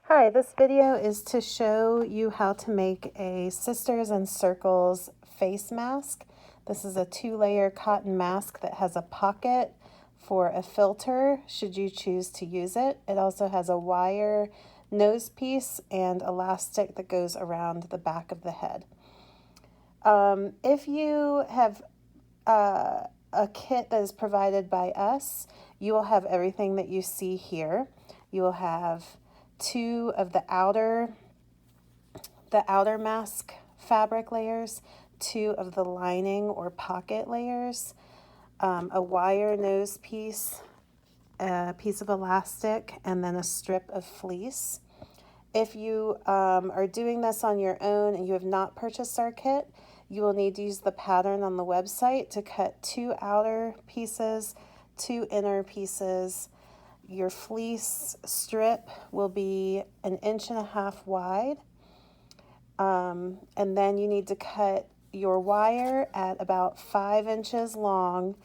Hi, this video is to show you how to make a Sisters and Circles face mask. This is a 2-layer cotton mask that has a pocket for a filter should you choose to use it. It also has a wire nose piece and elastic that goes around the back of the head. If you have a kit that is provided by us, you will have everything that you see here. You will have 2 of the outer mask fabric layers, 2 of the lining or pocket layers, a wire nose piece, a piece of elastic, and then a strip of fleece. If you are doing this on your own and you have not purchased our kit, you will need to use the pattern on the website to cut 2 outer pieces, 2 inner pieces. Your fleece strip will be 1.5 inches wide. And then you need to cut your wire at about 5 inches long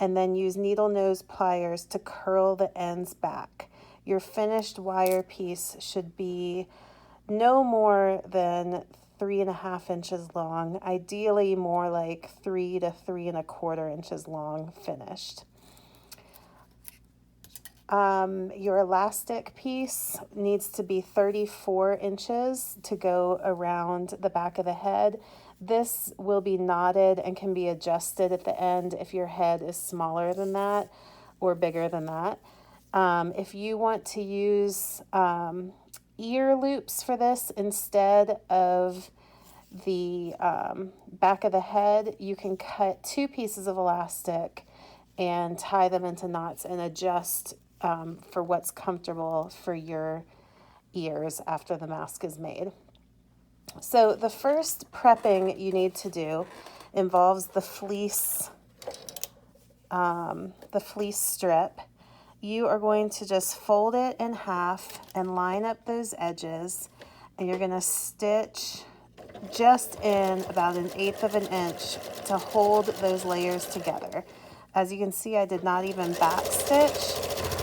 and then use needle nose pliers to curl the ends back. Your finished wire piece should be no more than 3.5 inches long, ideally more like 3 to 3.25 inches long finished. Your elastic piece needs to be 34 inches to go around the back of the head. This will be knotted and can be adjusted at the end if your head is smaller than that or bigger than that. If you want to use ear loops for this instead of the back of the head, you can cut 2 pieces of elastic and tie them into knots and adjust for what's comfortable for your ears after the mask is made. So the first prepping you need to do involves the fleece strip. You are going to just fold it in half and line up those edges, and you're going to stitch just in about 1/8 inch to hold those layers together. As you can see, I did not even back stitch.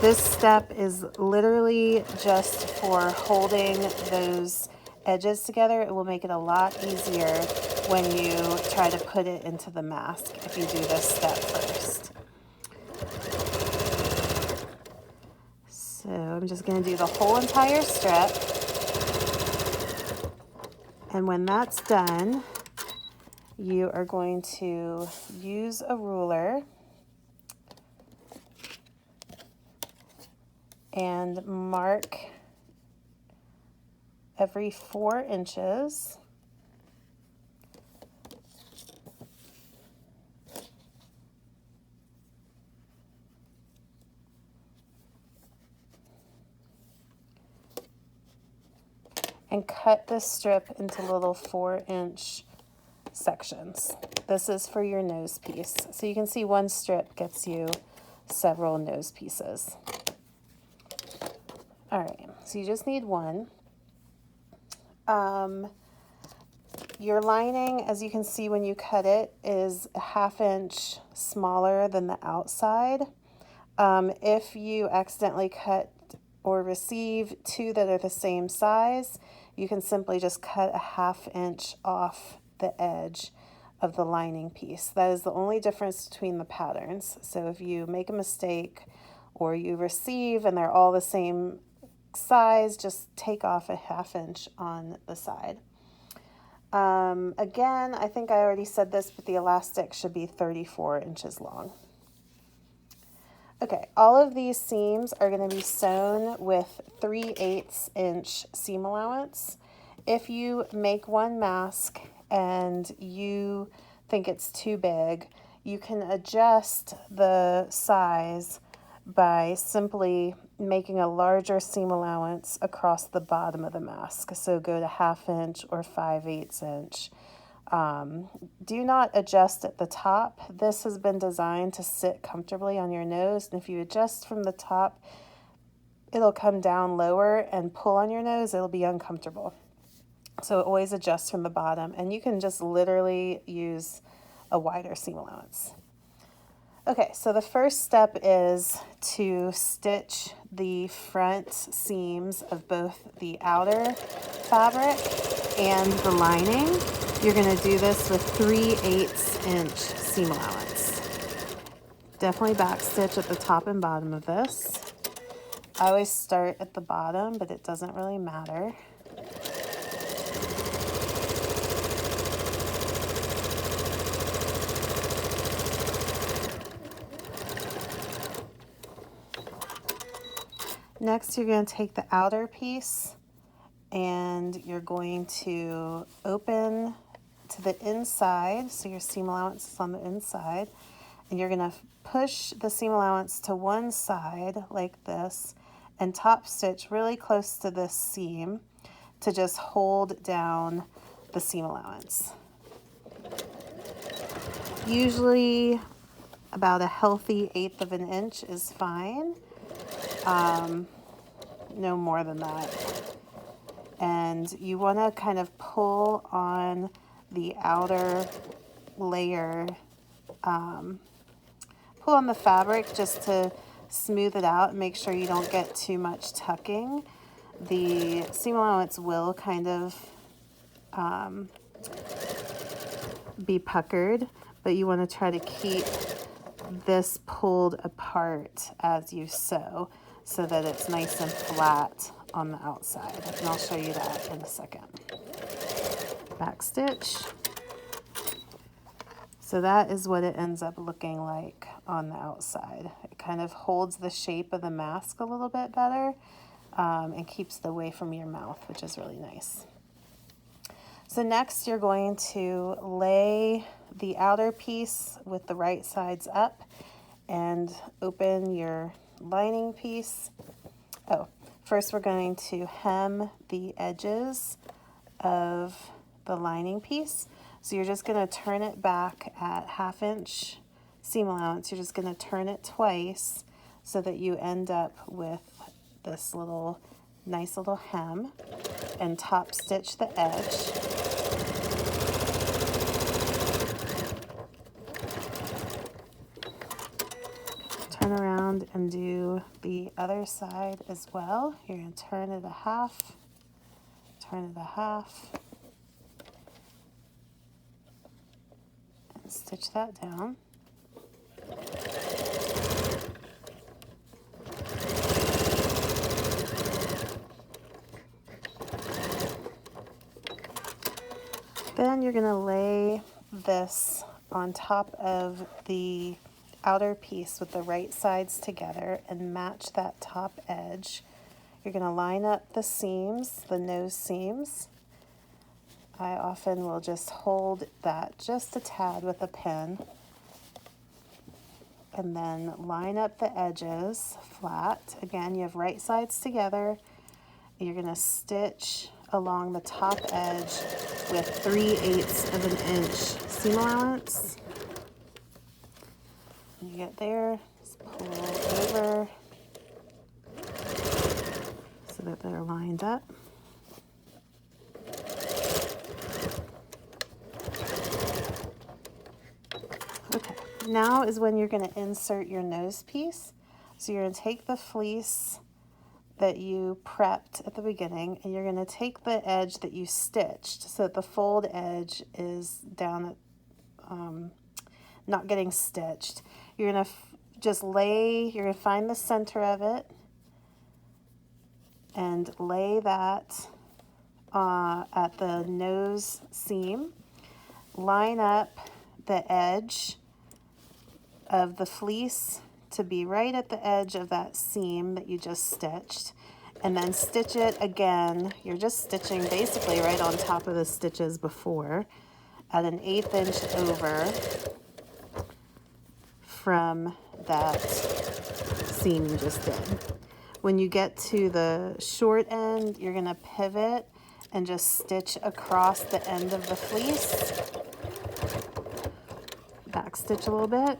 This step is literally just for holding those edges together. It will make it a lot easier when you try to put it into the mask if you do this step first. So I'm just going to do the whole entire strip. And when that's done, you are going to use a ruler and mark every 4 inches. And cut this strip into little 4-inch sections. This is for your nose piece. So you can see one strip gets you several nose pieces. All right, so you just need one. Your lining, as you can see when you cut it, is 1/2 inch smaller than the outside. If you accidentally cut or receive 2 that are the same size, you can simply just cut 1/2 inch off the edge of the lining piece. That is the only difference between the patterns. So if you make a mistake or you receive and they're all the same size, just take off 1/2 inch on the side. Again, I think I already said this, but the elastic should be 34 inches long. Okay, all of these seams are going to be sewn with 3/8 inch seam allowance. If you make one mask and you think it's too big, you can adjust the size by simply making a larger seam allowance across the bottom of the mask. So go to 1/2 inch or 5/8 inch. Do not adjust at the top. This has been designed to sit comfortably on your nose, and if you adjust from the top, it'll come down lower and pull on your nose. It'll be uncomfortable. So always adjust from the bottom, and you can just literally use a wider seam allowance. Okay, so the first step is to stitch the front seams of both the outer fabric and the lining. You're going to do this with 3/8 inch seam allowance. Definitely backstitch at the top and bottom of this. I always start at the bottom, but it doesn't really matter. Next, you're going to take the outer piece and you're going to open to the inside, so your seam allowance is on the inside, and you're going to push the seam allowance to one side like this and top stitch really close to this seam to just hold down the seam allowance. Usually about a healthy 1/8 of an inch is fine, no more than that. And you want to kind of pull on the outer layer, pull on the fabric just to smooth it out and make sure you don't get too much tucking. The seam allowance will kind of be puckered, but you want to try to keep this pulled apart as you sew so that it's nice and flat on the outside. And I'll show you that in a second. Back stitch. So that is what it ends up looking like on the outside. It kind of holds the shape of the mask a little bit better, and keeps it away from your mouth, which is really nice. So next you're going to lay the outer piece with the right sides up and open your lining piece. Oh, first we're going to hem the edges of the lining piece. So you're just going to turn it back at 1/2 inch seam allowance. You're just going to turn it twice so that you end up with this little nice little hem, and top stitch the edge. Turn around and do the other side as well. You're going to turn it a half, turn it a half, and stitch that down. Then you're going to lay this on top of the outer piece with the right sides together and match that top edge. You're going to line up the seams, the nose seams. I often will just hold that just a tad with a pin, and then line up the edges flat. Again, you have right sides together. You're going to stitch along the top edge with 3/8 of an inch seam allowance. When you get there, just pull over so that they're lined up. Okay, now is when you're going to insert your nose piece. So you're going to take the fleece that you prepped at the beginning, and you're going to take the edge that you stitched so that the fold edge is down at, not getting stitched. You're going to just lay, you're going to find the center of it and lay that at the nose seam. Line up the edge of the fleece to be right at the edge of that seam that you just stitched, and then stitch it again. You're just stitching basically right on top of the stitches before at an 1/8 inch over from that seam you just did. When you get to the short end, you're going to pivot and just stitch across the end of the fleece. Back stitch a little bit.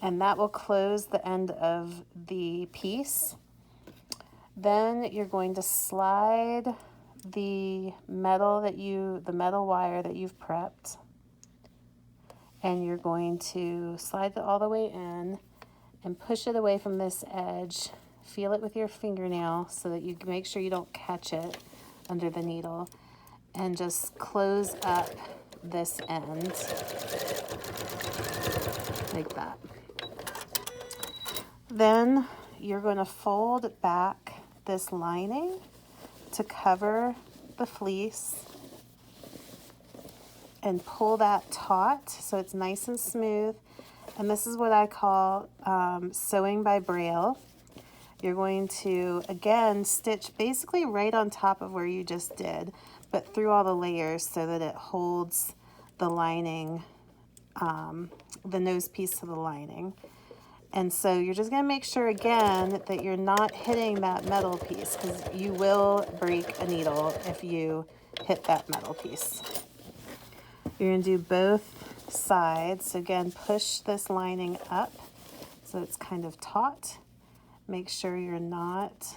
And that will close the end of the piece. Then you're going to slide the metal wire that you've prepped, and you're going to slide it all the way in and push it away from this edge. Feel it with your fingernail so that you can make sure you don't catch it under the needle, and just close up this end like that. Then you're going to fold back this lining to cover the fleece and pull that taut so it's nice and smooth. And this is what I call sewing by braille. You're going to, again, stitch basically right on top of where you just did, but through all the layers so that it holds the lining, the nose piece to the lining. And so you're just going to make sure, again, that you're not hitting that metal piece, because you will break a needle if you hit that metal piece. You're going to do both sides. So again, push this lining up so it's kind of taut. Make sure you're not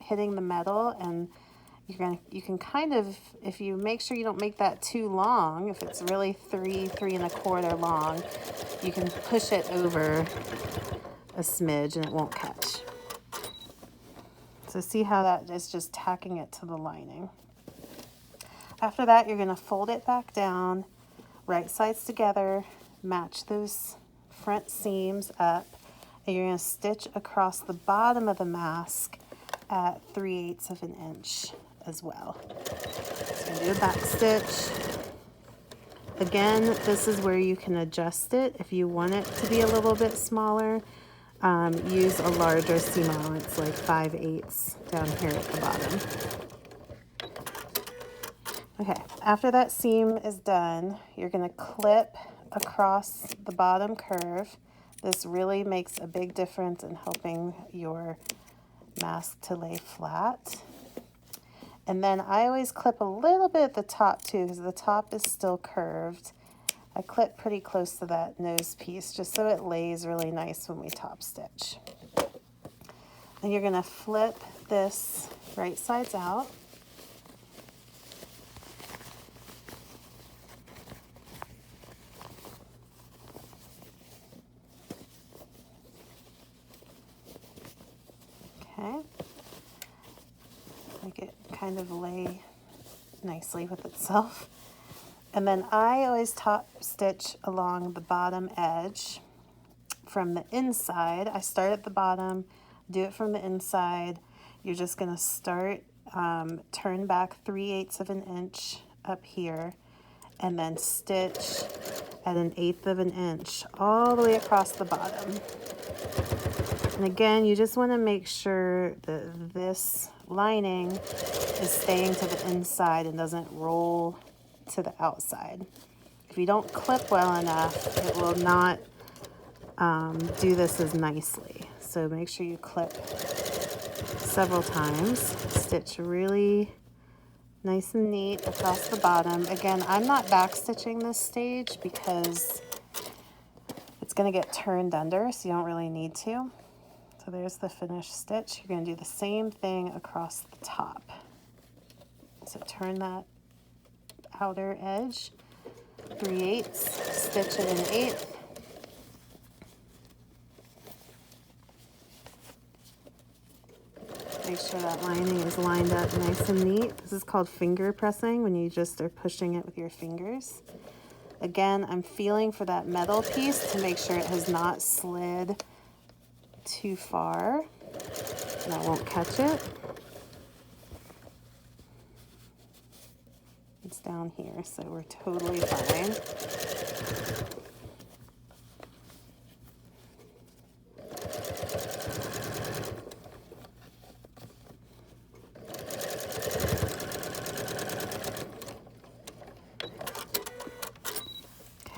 hitting the metal, and you can kind of, if you make sure you don't make that too long, if it's really 3 3¼ long, you can push it over a smidge and it won't catch. So see how that is just tacking it to the lining. After that, you're going to fold it back down, right sides together, match those front seams up, and you're going to stitch across the bottom of the mask at 3/8 of an inch as well. So do a back stitch. Again, this is where you can adjust it. If you want it to be a little bit smaller, use a larger seam allowance, like 5/8 down here at the bottom. Okay, after that seam is done, you're going to clip across the bottom curve. This really makes a big difference in helping your mask to lay flat. And then I always clip a little bit at the top too, because the top is still curved. I clip pretty close to that nose piece just so it lays really nice when we top stitch. And you're going to flip this right sides out. Okay, make it kind of lay nicely with itself. And then I always top stitch along the bottom edge from the inside. I start at the bottom, do it from the inside. You're just going to start, turn back 3/8 of an inch up here, and then stitch at 1/8 of an inch all the way across the bottom. And again, you just want to make sure that this lining is staying to the inside and doesn't roll to the outside. If you don't clip well enough, it will not do this as nicely. So make sure you clip several times. Stitch really nice and neat across the bottom. Again, I'm not back stitching this stage because it's going to get turned under, so you don't really need to. So there's the finished stitch. You're going to do the same thing across the top. So turn that outer edge 3/8, stitch it 1/8. Make sure that lining is lined up nice and neat. This is called finger pressing, when you just are pushing it with your fingers. Again, I'm feeling for that metal piece to make sure it has not slid too far, and I won't catch it. It's down here, so we're totally fine.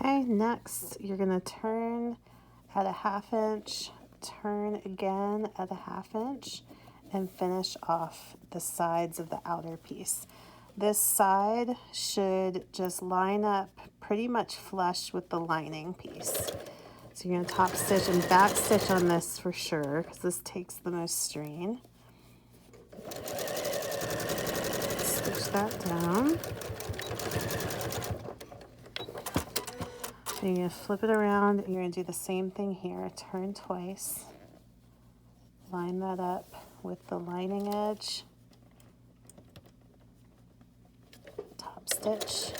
Okay, next you're going to turn at 1/2 inch, turn again at 1/2 inch, and finish off the sides of the outer piece. This side should just line up pretty much flush with the lining piece. So you're going to top stitch and back stitch on this for sure, because this takes the most strain. that down. Then you're going to flip it around and you're going to do the same thing here. Turn twice. Line that up with the lining edge. Top stitch,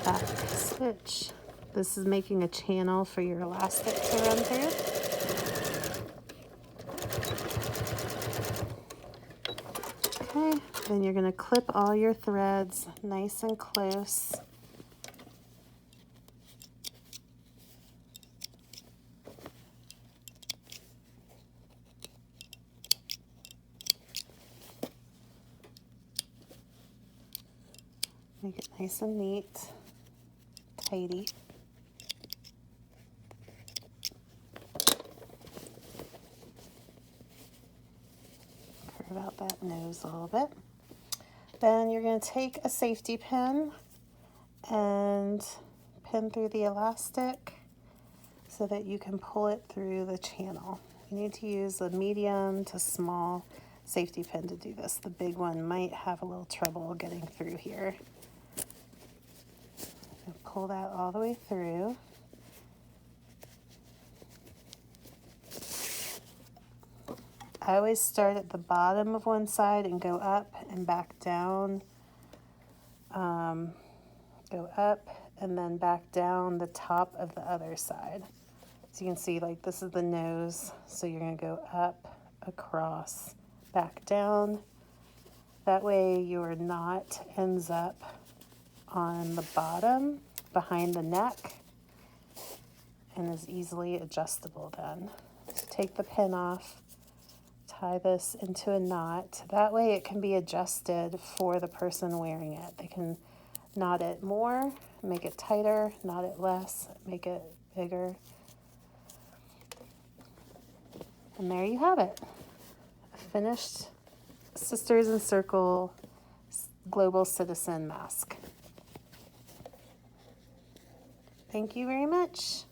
back stitch. This is making a channel for your elastic to run through. Okay, then you're going to clip all your threads nice and close. Make it nice and neat, tidy. Curve out that nose a little bit. Then you're going to take a safety pin and pin through the elastic so that you can pull it through the channel. You need to use a medium to small safety pin to do this. The big one might have a little trouble getting through here. Pull that all the way through. I always start at the bottom of one side and go up and back down. Go up and then back down the top of the other side. So you can see, like, this is the nose, so you're going to go up, across, back down. That way your knot ends up on the bottom behind the neck and is easily adjustable then. So take the pin off, tie this into a knot. That way it can be adjusted for the person wearing it. They can knot it more, make it tighter, knot it less, make it bigger. And there you have it. A finished Sisters in Circle Global Citizen mask. Thank you very much.